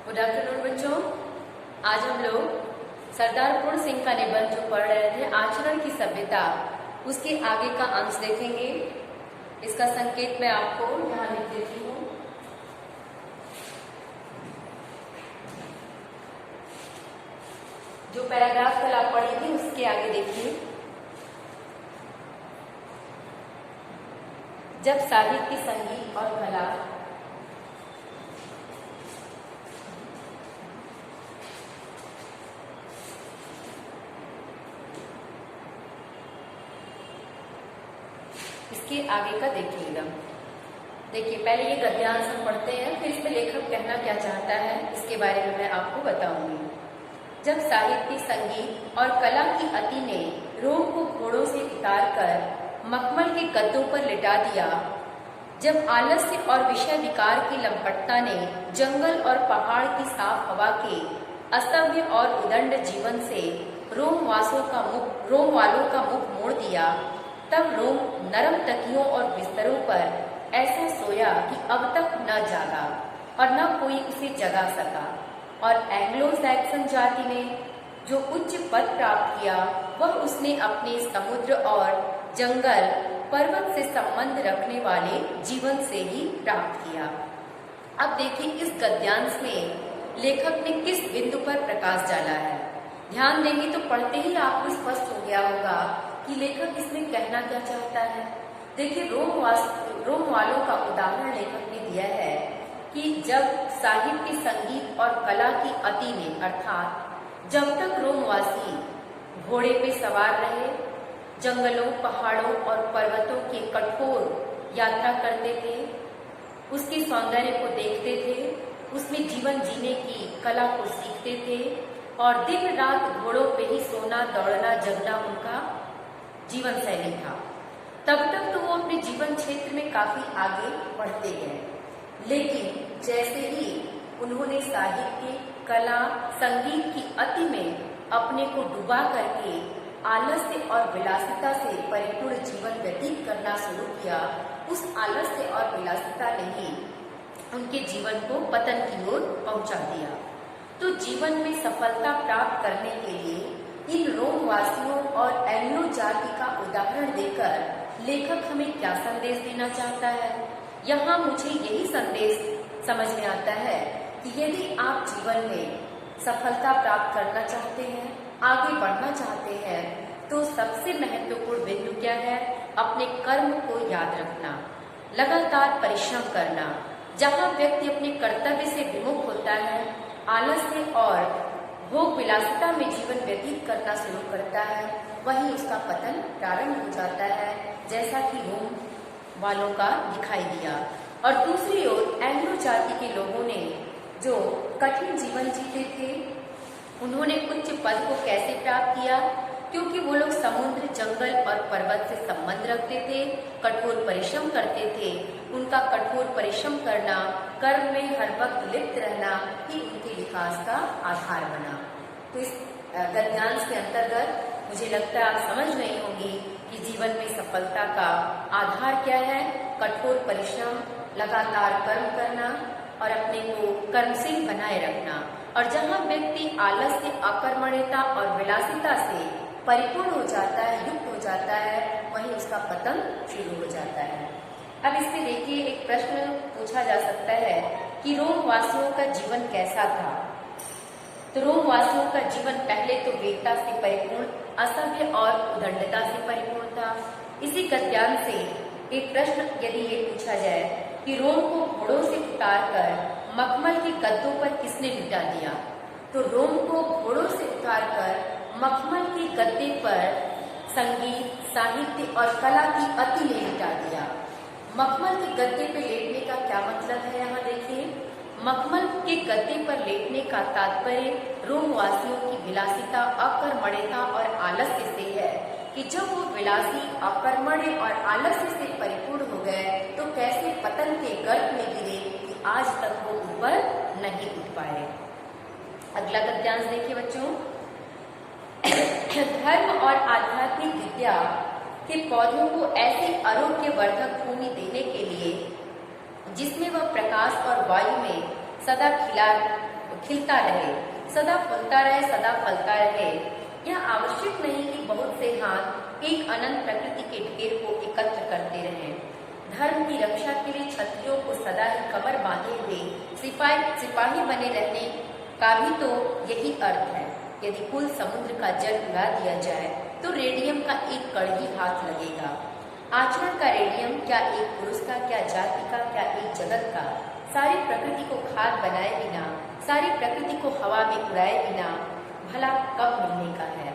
Good afternoon बच्चों। आज हम लोग सरदार पूर्ण सिंह का निबंध जो पढ़ रहे थे, आचरण की सभ्यता, उसके आगे का अंश देखेंगे। इसका संकेत मैं आपको यहाँ लिख देती हूँ। जो पैराग्राफ कल आप पढ़ी थी उसके आगे देखिए। जब साहित्य, संगीत और कला इसके आगे का देखिएगा। देखिए, पहले ये गद्यांश हम पढ़ते हैं, फिर इसमें लेखक कहना क्या चाहता है इसके बारे में मैं आपको बताऊंगी। जब साहित्य, संगीत और कला की अति ने रोम को घोड़ों से उतारकर मखमल के गद्दों पर लिटा दिया, जब आलस्य और विषय विकार की लंपटता ने जंगल और पहाड़ की साफ हवा के असभ्य और उदंड जीवन से रोम वालों का मुख मोड़ दिया, तब रोम नरम तकियों और बिस्तरों पर ऐसा सोया कि अब तक न जागा और न कोई उसे जगा सका। और एंग्लो सैक्सन जाति ने जो उच्च पद प्राप्त किया, वह उसने अपने समुद्र और जंगल पर्वत से संबंध रखने वाले जीवन से ही प्राप्त किया। अब देखिए, इस गद्यांश में लेखक ने किस बिंदु पर प्रकाश डाला है। ध्यान देंगे तो पढ़ते ही आपको स्पष्ट हो गया होगा कि लेखक इसमें कहना क्या चाहता है। देखिए, रोम वालों का उदाहरण लेखक ने दिया है कि जब साहित्य, संगीत और कला की अति ने, अर्थात जब तक रोमवासी घोड़े पे सवार रहे, जंगलों, पहाड़ों और पर्वतों के कठोर यात्रा करते थे, उसके सौंदर्य को देखते थे, उसमें जीवन जीने की कला को सीखते थे और दिन रात घोड़ों पे ही सोना, दौड़ना, जगना उनका जीवन शैली था, तब तक तो वो अपने जीवन क्षेत्र में काफी आगे बढ़ते गए। लेकिन जैसे ही उन्होंने साहित्य, कला, संगीत की अति में अपने को डुबा करके आलस्य और विलासिता से परिपूर्ण जीवन व्यतीत करना शुरू किया, उस आलस्य और विलासिता ने ही उनके जीवन को पतन की ओर पहुंचा दिया। तो जीवन में सफलता प्राप्त करने के लिए इन रोम वासियों और एंग्लो जाति का उदाहरण देकर लेखक हमें क्या संदेश देना चाहता है। यहाँ मुझे यही संदेश समझ में आता है कि यदि आप जीवन में सफलता प्राप्त करना चाहते हैं, आगे बढ़ना चाहते हैं, तो सबसे महत्वपूर्ण बिंदु क्या है? अपने कर्म को याद रखना, लगातार परिश्रम करना। जहाँ व्यक्ति अपने कर्तव्य से विमुख होता है, आलस्य और भोग विलासिता में जीवन व्यतीत करना शुरू करता है, वहीं उसका पतन प्रारंभ हो जाता है, जैसा कि रोम वालों का दिखाई दिया। और दूसरी ओर एंग्लो जाति के लोगों ने जो कठिन जीवन जीते थे, उन्होंने उच्च पद को कैसे प्राप्त किया? क्योंकि वो लोग समुद्र, जंगल और पर्वत से संबंध रखते थे, कठोर परिश्रम करते थे। उनका कठोर परिश्रम करना, कर्म में हर वक्त लिप्त रहना ही उनके विकास का आधार बना। तो इस गद्यांश के अंतर्गत मुझे लगता है आप समझ रहे होंगे कि जीवन में सफलता का आधार क्या है? कठोर परिश्रम, लगातार कर्म करना और अपने को कर्मशील बनाए रखना। और जहाँ व्यक्ति आलस्य, अकर्मण्यता और विलासिता से परिपूर्ण हो जाता है, युक्त हो जाता है, वहीं उसका पतन शुरू हो जाता है। अब इसमें देखिए, एक प्रश्न पूछा जा सकता है कि रोम वासियों का जीवन कैसा था। तो रोम वासियों का जीवन पहले तो वीरता से परिपूर्ण, असभ्य और उदंडता से परिपूर्ण था। इसी गद्यांश से एक प्रश्न यदि ये पूछा जाए कि रोम को घोड़ों से उतारकर मखमल के गद्दों पर किसने लिटा दिया, तो रोम को घोड़ों से उतारकर मखमल के गद्दे पर संगीत, साहित्य और कला की अति ने लिटा दिया। मखमल के गद्दे पर लेटने का क्या मतलब है? यहाँ देखिए, मखमल के गद्दे पर लेटने का तात्पर्य रोमवासियों की विलासिता, अकर्मण्यता और आलस्य से है कि जब वो विलासी, अकर्मण्य और आलस्य से परिपूर्ण हो गए, तो कैसे पतन के गर्त में गिरे कि आज तक वो ऊपर नहीं उठ पाए। अगला गद्यांश देखिए बच्चों। धर्म और आध्यात्मिक विद्या के पौधों को ऐसे आरोग्यवर्धक भूमि देने के लिए जिसमें वह प्रकाश और वायु में सदा खिलता रहे, सदा फूलता रहे, सदा फलता रहे। यह आवश्यक नहीं कि बहुत से हाथ एक अनंत प्रकृति के ढेर को एकत्र करते रहें। धर्म की रक्षा के लिए क्षत्रियों को सदा ही कमर बांधे हुए सिपाही बने रहने का भी तो यही अर्थ है। यदि कुल समुद्र का जल उड़ा दिया जाए तो रेडियम का एक कण ही हाथ लगेगा। आचरण का रेडियम क्या एक पुरुष का, क्या जाति का, क्या एक जगत का, सारी प्रकृति को खाद बनाए बिना, सारी प्रकृति को हवा में उड़ाए बिना भला कब मिलने का है।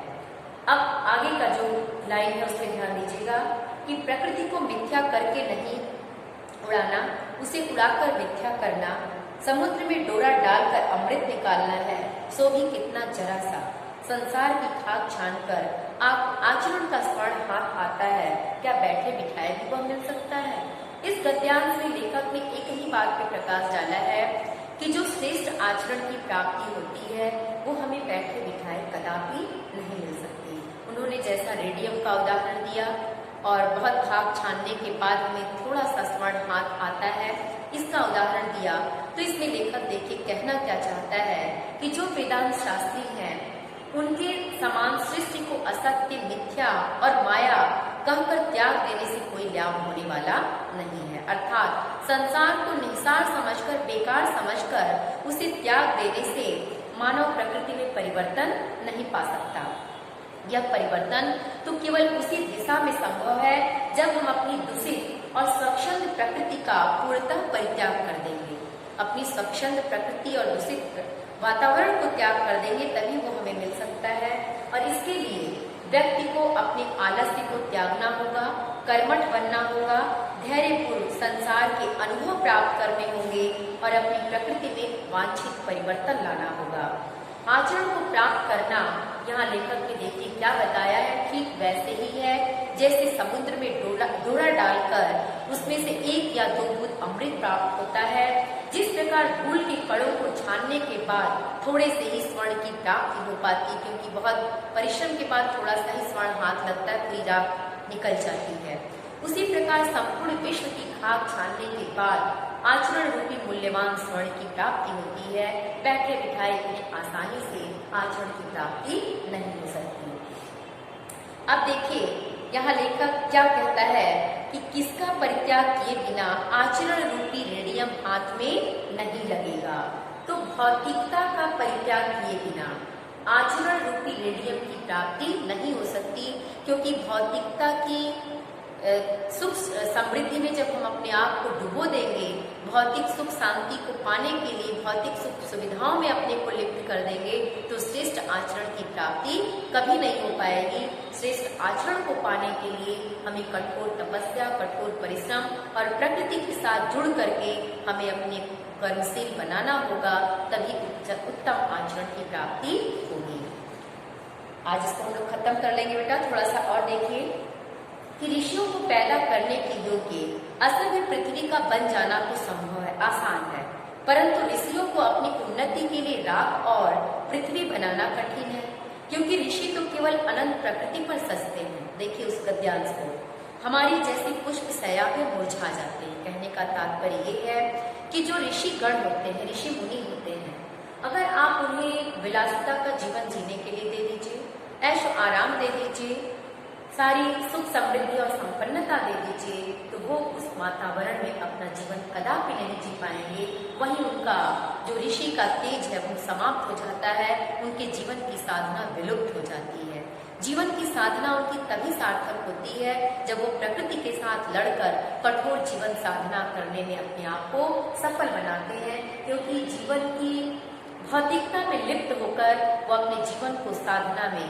अब आगे का जो लाइन है उस पर ध्यान दीजिएगा कि प्रकृति को मिथ्या करके नहीं उड़ाना, उसे उड़ाकर मिथ्या करना, समुद्र में डोरा डालकर अमृत निकालना है, सो भी कितना जरा सा। संसार की खाक छानकर आप आचरण का स्वर्ण हाथ आता है, क्या बैठे बिठाए भी वह मिल सकता है। इस गद्यांश में लेखक ने एक ही बात पर प्रकाश डाला है कि जो श्रेष्ठ आचरण की प्राप्ति होती है वो हमें बैठे बिठाए कदापि नहीं मिल सकती। उन्होंने जैसा रेडियम का उदाहरण दिया और बहुत खाक छानने के बाद हमें थोड़ा सा स्वर्ण हाथ आता है, इसका उदाहरण दिया, तो इसमें लेखक देखिए कहना क्या चाहता है कि जो वेदांत शास्त्री हैं उनके समान सृष्टि को असत्य, मिथ्या और माया कहकर त्याग देने से कोई लाभ होने वाला नहीं है। अर्थात संसार को निस्सार समझकर, बेकार समझकर उसे त्याग देने से मानव प्रकृति में परिवर्तन नहीं पा सकता। यह परिवर्तन तो केवल उसी दिशा में संभव है जब हम अपनी दूषित और स्वच्छंद प्रकृति का पूर्णतः परित्याग कर देंगे। अपनी स्वच्छंद प्रकृति और दूषित वातावरण को त्याग कर देंगे तभी वो हमें मिल सकता है। और इसके लिए व्यक्ति को अपने आलस्य को त्यागना होगा, कर्मठ बनना होगा, धैर्यपूर्वक संसार के अनुभव प्राप्त करने होंगे और अपनी प्रकृति में वांछित परिवर्तन लाना होगा। आचरण को प्राप्त करना, यहाँ लेखक ने देखिए क्या बताया है, ठीक वैसे ही है जैसे समुद्र में डोरा डालकर उसमें से एक या दो बूंद अमृत प्राप्त होता है। जिस प्रकार धूल के कणों को छानने के बाद थोड़े से ही स्वर्ण की प्राप्ति हो पाती, क्योंकि बहुत परिश्रम के बाद थोड़ा सा ही स्वर्ण हाथ लगता है, पूरी राख निकल जाती है। उसी प्रकार संपूर्ण विश्व की खाक छानने के बाद आचरण रूपी मूल्यवान स्वर्ण की प्राप्ति होती है। बैठे बिठाए इतने आसानी से आचरण की प्राप्ति नहीं हो सकती। अब देखिए यहाँ लेखक क्या कहता है कि किसका परित्याग किए बिना आचरण रूपी रेडियम हाथ में नहीं लगेगा। तो भौतिकता का परित्याग किए बिना आचरण रूपी रेडियम की प्राप्ति नहीं हो सकती, क्योंकि भौतिकता की सुख समृद्धि में जब हम अपने आप को डुबो देंगे, भौतिक सुख शांति को पाने के लिए भौतिक सुख सुविधाओं में अपने को लिप्त कर देंगे, तो श्रेष्ठ आचरण की प्राप्ति कभी नहीं हो पाएगी। श्रेष्ठ आचरण को पाने के लिए हमें कठोर तपस्या, कठोर परिश्रम और प्रकृति के साथ जुड़ करके हमें अपने कर्मशील बनाना होगा, तभी उत्तम आचरण की प्राप्ति होगी। आज इसको हम लोग खत्म कर लेंगे बेटा। थोड़ा सा और देखिए कि ऋषियों को पैदा करने के योग्य असल में पृथ्वी का बन जाना तो संभव है, आसान है, परंतु ऋषियों को अपनी उन्नति के लिए राख और पृथ्वी बनाना कठिन है, क्योंकि ऋषि तो केवल अनंत प्रकृति पर सजते हैं। देखिए उस गद्यांश को, हमारी जैसी पुष्प सया पे मुरझा जाते हैं। कहने का तात्पर्य ये है कि जो ऋषि गण होते हैं, ऋषि मुनि होते हैं, अगर आप उन्हें विलासिता का जीवन जीने के लिए दे दीजिए, ऐशो आराम दे दीजिए, सारी सुख समृद्धि और संपन्नता दे दीजिए, तो वो उस वातावरण में अपना जीवन कदापि नहीं जी पाएंगे। वहीं उनका जो ऋषि का तेज है वो समाप्त हो जाता है, उनके जीवन की साधना विलुप्त हो जाती है। जीवन की साधना उनकी तभी सार्थक होती है जब वो प्रकृति के साथ लड़कर कठोर जीवन साधना करने में अपने आप को सफल बनाते हैं, क्योंकि जीवन की भौतिकता में लिप्त होकर वो अपने जीवन को साधना में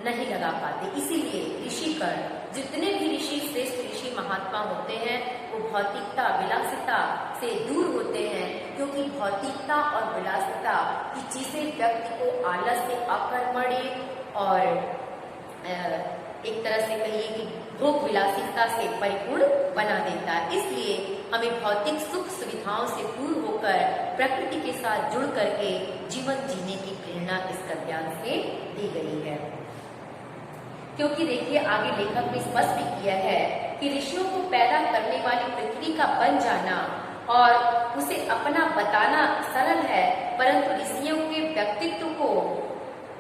नहीं लगा पाते। इसीलिए ऋषिगण, जितने भी ऋषि, श्रेष्ठ ऋषि महात्मा होते हैं, वो भौतिकता, विलासिता से दूर होते हैं, क्योंकि भौतिकता और विलासिता की चीजें व्यक्ति को आलस से, अकर्मण्य और एक तरह से कहिए कि भोग विलासिता से परिपूर्ण बना देता है। इसलिए हमें भौतिक सुख सुविधाओं से दूर होकर प्रकृति के साथ जुड़ करके जीवन जीने की प्रेरणा इस गद्यांश से दी गई है। क्योंकि देखिए आगे लेखक ने स्पष्ट किया है कि ऋषियों को पैदा करने वाली पृथ्वी का बन जाना और उसे अपना बताना सरल है, परंतु ऋषियों के व्यक्तित्व को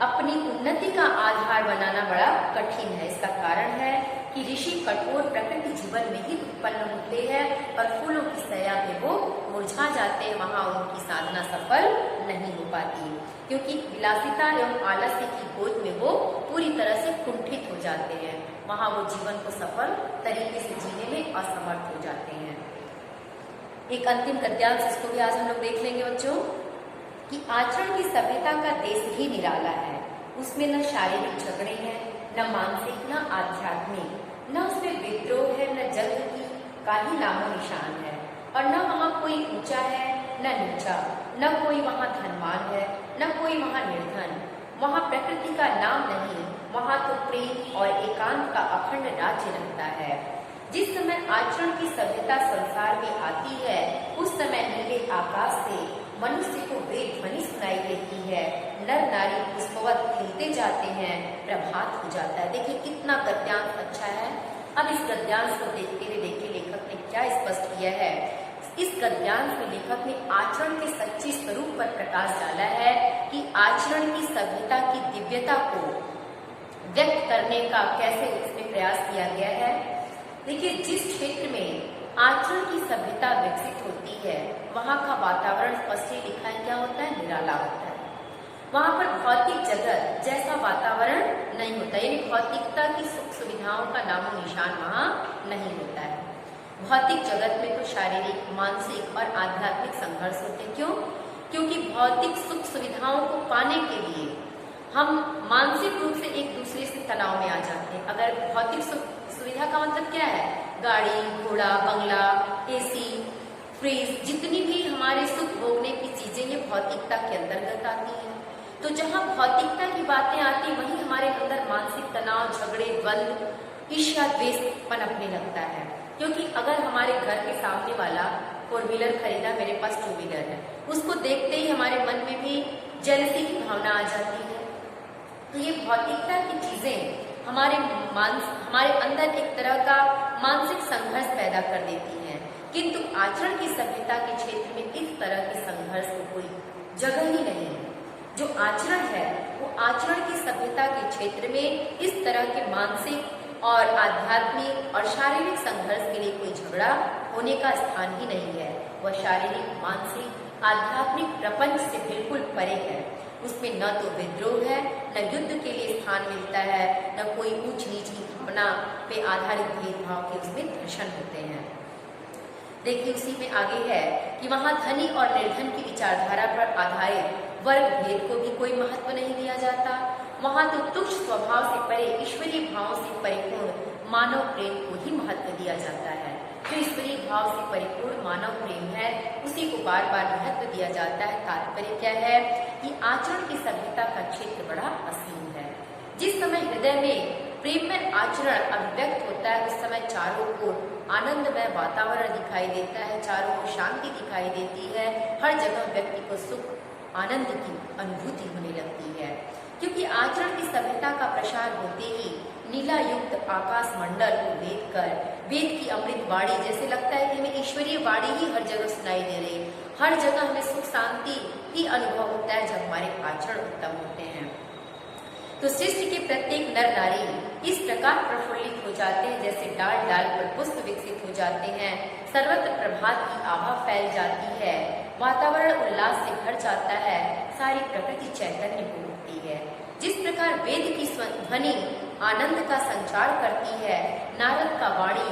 अपनी उन्नति का आधार बनाना बड़ा कठिन है। इसका कारण है कि ऋषि कठोर प्रकृति जीवन में ही उत्पन्न होते हैं और फूलों की सया में वो मुरझा जाते हैं, वहां उनकी साधना सफल नहीं हो पाती, क्योंकि विलासिता एवं आलस्य की गोद में वो पूरी तरह से कुंठित हो जाते हैं। वहां वो जीवन को सफल तरीके से जीने में असमर्थ हो जाते हैं। एक अंतिम गद्यांश, इसको भी आज हम लोग देख लेंगे बच्चों, कि आचरण की सभ्यता का देश ही निराला है। उसमें न शारीरिक झगड़े हैं, न मानसिक, न आध्यात्मिक, न उसमें विद्रोह है, न जंग की का ही नामो निशान है, और न वहाँ कोई ऊंचा है न नीचा, न कोई वहाँ धनवान है न कोई वहाँ निर्धन। वहाँ प्रकृति का नाम नहीं, वहाँ तो प्रेम और एकांत का अखंड राज्य रहता है। जिस समय आचरण की सभ्यता संसार में आती है, उस समय नीले आकाश से मनुष्य को वेद ध्वनि सुनाई देती है, नर नारी पुष्पवत खिलते जाते हैं, प्रभात हो जाता है। देखिए कितना गद्यांश अच्छा है। अब इस गद्यांश को देखते हुए देखिए लेखक ने क्या स्पष्ट किया है। इस गद्यांश में लेखक ने आचरण के सच्चे स्वरूप पर प्रकाश डाला है कि आचरण की सभ्यता की दिव्यता को व्यक्त करने का कैसे इसमें प्रयास किया गया है। देखिए जिस क्षेत्र में आचरण की सभ्यता विकसित होती है, वहाँ का वातावरण स्पष्ट लिखा है क्या होता है, निराला होता है। वहाँ पर भौतिक जगत जैसा वातावरण नहीं होता, यानी भौतिकता की सुख सुविधाओं का नामो निशान वहाँ नहीं होता है। भौतिक जगत में तो शारीरिक, मानसिक और आध्यात्मिक संघर्ष होते हैं। क्यों? क्योंकि भौतिक सुख सुविधाओं को पाने के लिए हम मानसिक रूप से एक दूसरे से तनाव में आ जाते हैं। अगर भौतिक सुविधा का मतलब क्या है, गाड़ी, घोड़ा, बंगला, एसी, फ्रिज, जितनी भी हमारे सुख भोगने की चीजें ये भौतिकता के अंतर्गत आती हैं। तो जहाँ भौतिकता की बातें आती हैं, वहीं हमारे अंदर मानसिक तनाव, झगड़े, द्वंद्व, ईर्ष्या, द्वेष पनपने लगता है। क्योंकि अगर हमारे घर के सामने वाला 4 व्हीलर खरीदा, मेरे पास 2 व्हीलर है, उसको देखते ही हमारे मन में भी जेलसी की भावना आ जाती है। तो ये भौतिकता की चीजें हमारे अंदर एक तरह का मानसिक संघर्ष पैदा कर देती हैं। किंतु आचरण की सभ्यता के क्षेत्र में इस तरह के संघर्ष को कोई जगह ही नहीं है। जो आचरण है वो आचरण की सभ्यता के क्षेत्र में इस तरह के मानसिक और आध्यात्मिक और शारीरिक संघर्ष के लिए कोई झगड़ा होने का स्थान ही नहीं है। वह शारीरिक, मानसिक, आध्यात्मिक प्रपंच से बिल्कुल परे है। उसमें न तो विद्रोह है, न युद्ध के लिए स्थान मिलता है, न कोई ऊंच नीच की भावना पे आधारित भेदभाव के उसमें दर्शन होते हैं। देखिए उसी में आगे है कि वहाँ धनी और निर्धन की विचारधारा पर आधारित वर्ग भेद को भी कोई महत्व नहीं दिया जाता। वहाँ तो तुच्छ स्वभाव से परे ईश्वरीय भाव से परिपूर्ण मानव प्रेम को ही महत्व दिया जाता है। जो ईश्वरीय भाव से परिपूर्ण मानव प्रेम है उसी को बार बार महत्व दिया जाता है। तात्पर्य क्या है कि आचरण की सभ्यता का क्षेत्र बड़ा असीम है। जिस समय हृदय में प्रेम में आचरण अभिव्यक्त होता है, उस समय चारों ओर आनंदमय वातावरण दिखाई देता है, चारों ओर शांति दिखाई देती है, हर जगह व्यक्ति को सुख आनंद की अनुभूति होने लगती है। क्योंकि आचरण की सभ्यता का प्रसार होते ही नीला युक्त आकाश मंडल को वेद कर वेद की अमृत वाणी, जैसे लगता है कि हमें ईश्वरीय वाणी ही हर जगह सुनाई दे रही है, हर जगह हमें सुख शांति ही अनुभव होता है जब हमारे आचरण उत्तम होते हैं। तो सृष्टि के प्रत्येक नर नारी इस प्रकार प्रफुल्लित हो जाते हैं जैसे डाल डाल पर पुष्प विकसित हो जाते हैं, सर्वत्र प्रभात की आभा फैल जाती है, वातावरण उल्लास से भर जाता है, सारी प्रकृति चैतन्य हो उठती है। जिस प्रकार वेद की ध्वनि आनंद का संचार करती है, नारद का वाणी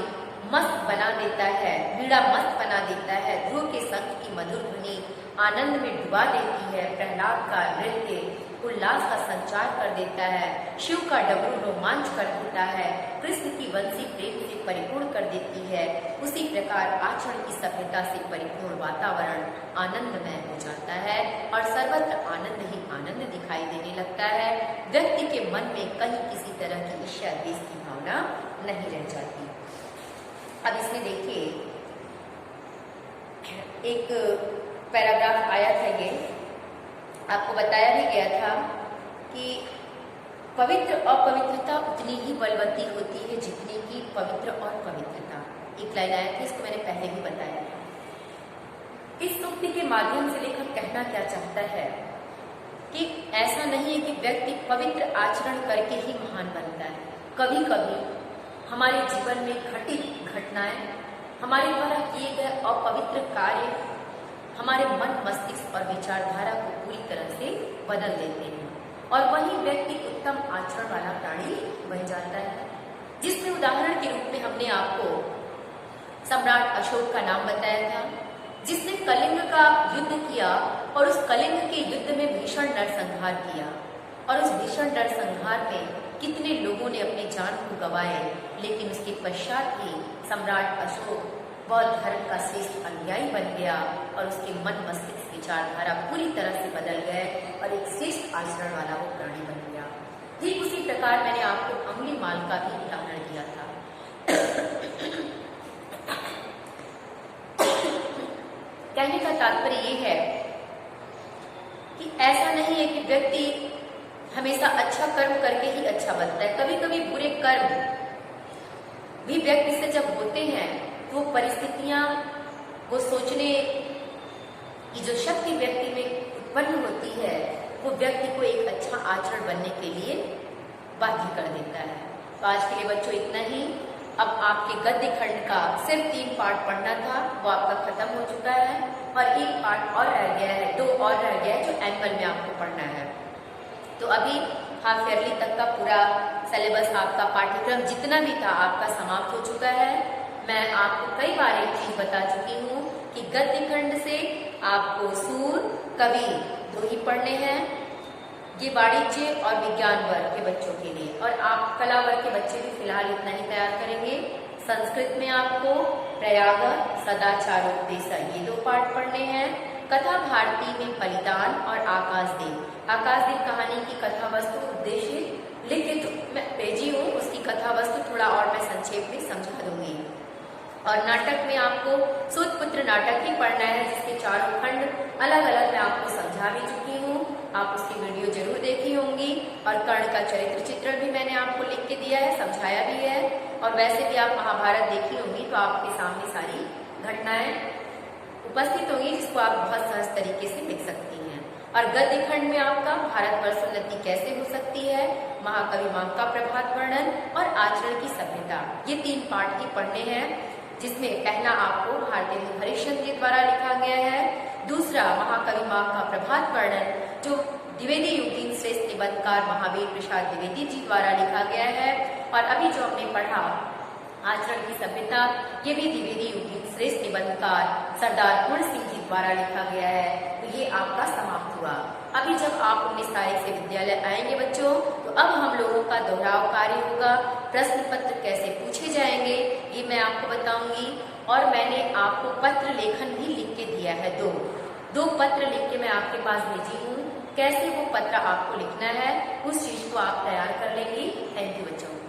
मस्त बना देता है, वीणा मस्त बना देता है, ध्रुव के संग की मधुर ध्वनि आनंद में डुबा देती है, प्रहलाद का नृत्य उल्लास का संचार कर देता है, शिव का डमरू रोमांच कर देता है, कृष्ण की वंशी प्रेम से परिपूर्ण कर देती है। उसी प्रकार आचरण की सभ्यता से परिपूर्ण वातावरण आनंदमय हो जाता है और सर्वत्र आनंद ही आनंद दिखाई देने लगता है। व्यक्ति के मन में कहीं किसी तरह की ईर्ष्या द्वेष की भावना नहीं रह जाती। अब इसमें देखिए एक पैराग्राफ आया था, ये आपको बताया भी गया था कि पवित्र अपवित्रता उतनी ही बलवती होती है जितनी की पवित्र और पवित्रता। एक लाइन आया था, इसको मैंने पहले भी बताया था। इस सूक्ति के माध्यम से लेखक कहना क्या चाहता है कि ऐसा नहीं है कि व्यक्ति पवित्र आचरण करके ही महान बनता है। कभी कभी हमारे जीवन में घटित घटनाएं, हमारे द्वारा किए गए अपवित्र कार्य हमारे मन, मस्तिष्क और विचारधारा को पूरी तरह से बदल देते हैं और वही व्यक्ति उत्तम आचरण वाला प्राणी बन जाता है। जिसमें उदाहरण के रूप में हमने आपको सम्राट अशोक का नाम बताया था, जिसने कलिंग का युद्ध किया और उस कलिंग के युद्ध में भीषण नरसंहार किया और उस भीषण नरसंहार में कितने लोगों ने अपनी जान को गंवाए, लेकिन उसके पश्चात ही सम्राट अशोक बौद्ध धर्म का श्रेष्ठ अनुयायी बन गया और उसके मन, मस्तिष्क, विचारधारा पूरी तरह से बदल गए और एक श्रेष्ठ आचरण वाला वो प्राणी बन गया। ठीक उसी प्रकार मैंने आपको अंगुलीमाल का भी उदाहरण दिया था। कहने का तात्पर्य ये है कि ऐसा नहीं है कि व्यक्ति हमेशा अच्छा कर्म करके ही अच्छा बनता है। कभी कभी बुरे कर्म भी व्यक्ति से जब होते हैं तो वो परिस्थितियां, वो सोचने की जो शक्ति व्यक्ति में उत्पन्न होती है वो व्यक्ति को एक अच्छा आचरण बनने के लिए बाध्य कर देता है। तो आज के लिए बच्चों इतना ही। अब आपके गद्य खंड का सिर्फ 3 पार्ट पढ़ना था, वो आपका खत्म हो चुका है और 1 पार्ट और रह गया है, 2 और रह गया है जो एनुअल में आपको पढ़ना है। तो अभी हाफ ईयरली तक का पूरा सिलेबस, आपका पाठ्यक्रम जितना भी था आपका समाप्त हो चुका है। मैं आपको कई बार एक चीज बता चुकी हूँ कि गद्य खंड से आपको सूर, कवि 2 ही पढ़ने हैं। ये वाणिज्य और विज्ञान वर्ग के बच्चों के लिए, और आप कला वर्ग के बच्चे भी फिलहाल इतना ही तैयार करेंगे। संस्कृत में आपको प्रयाग, सदाचारोपदेश ये 2 पाठ पढ़ने हैं। कथा भारती में बलिदान और आकाशदीप। आकाशदीप कहानी की कथा वस्तु उद्देश्य लिखित मैं भेजी हूँ, उसकी कथा वस्तु थोड़ा और मैं संक्षेप में समझा दूंगी। और नाटक में आपको सूतपुत्र नाटक ही पढ़ना है, जिसके 4 खंड अलग अलग मैं आपको समझा भी चुकी हूँ। आप उसकी वीडियो जरूर देखी होंगी। और कर्ण का चरित्र चित्रण भी मैंने आपको लिख के दिया है, समझाया भी है। और वैसे भी आप महाभारत देखी होंगी तो आपके सामने सारी घटनाएं उपस्थित होंगी, जिसको आप बहुत सहज तरीके से लिख सकती हैं। और गद्य खंड में आपका भारतवर्ष उन्नति कैसे हो सकती है, महाकवि मां का प्रभात वर्णन और आचरण की सभ्यता, ये 3 पाठ ही पढ़ने हैं। जिसमें पहला आपको भारतेंदु हरिश्चंद्र के द्वारा लिखा गया है, दूसरा महाकवि मां का प्रभात वर्णन जो द्विवेदी युगीन श्रेष्ठ निबंधकार महावीर प्रसाद द्विवेदी जी द्वारा लिखा गया है। और अभी जो हमने पढ़ा आचरण की सभ्यता, ये भी द्विवेदी युगीन श्रेष्ठ निबंधकार सरदार पूर्ण सिंह जी द्वारा लिखा गया है। तो ये आपका समाप्त हुआ। अभी जब आप 19 तारीख से विद्यालय आएंगे बच्चों, तो अब हम लोगों का दोहराव कार्य होगा। प्रश्न पत्र कैसे पूछे जाएंगे ये मैं आपको बताऊंगी। और मैंने आपको पत्र लेखन भी लिख के दिया है, 2 पत्र लिख के मैं आपके पास भेजी हूँ। कैसे वो पत्र आपको लिखना है उस चीज को आप तैयार कर लेंगी। थैंक यू बच्चों।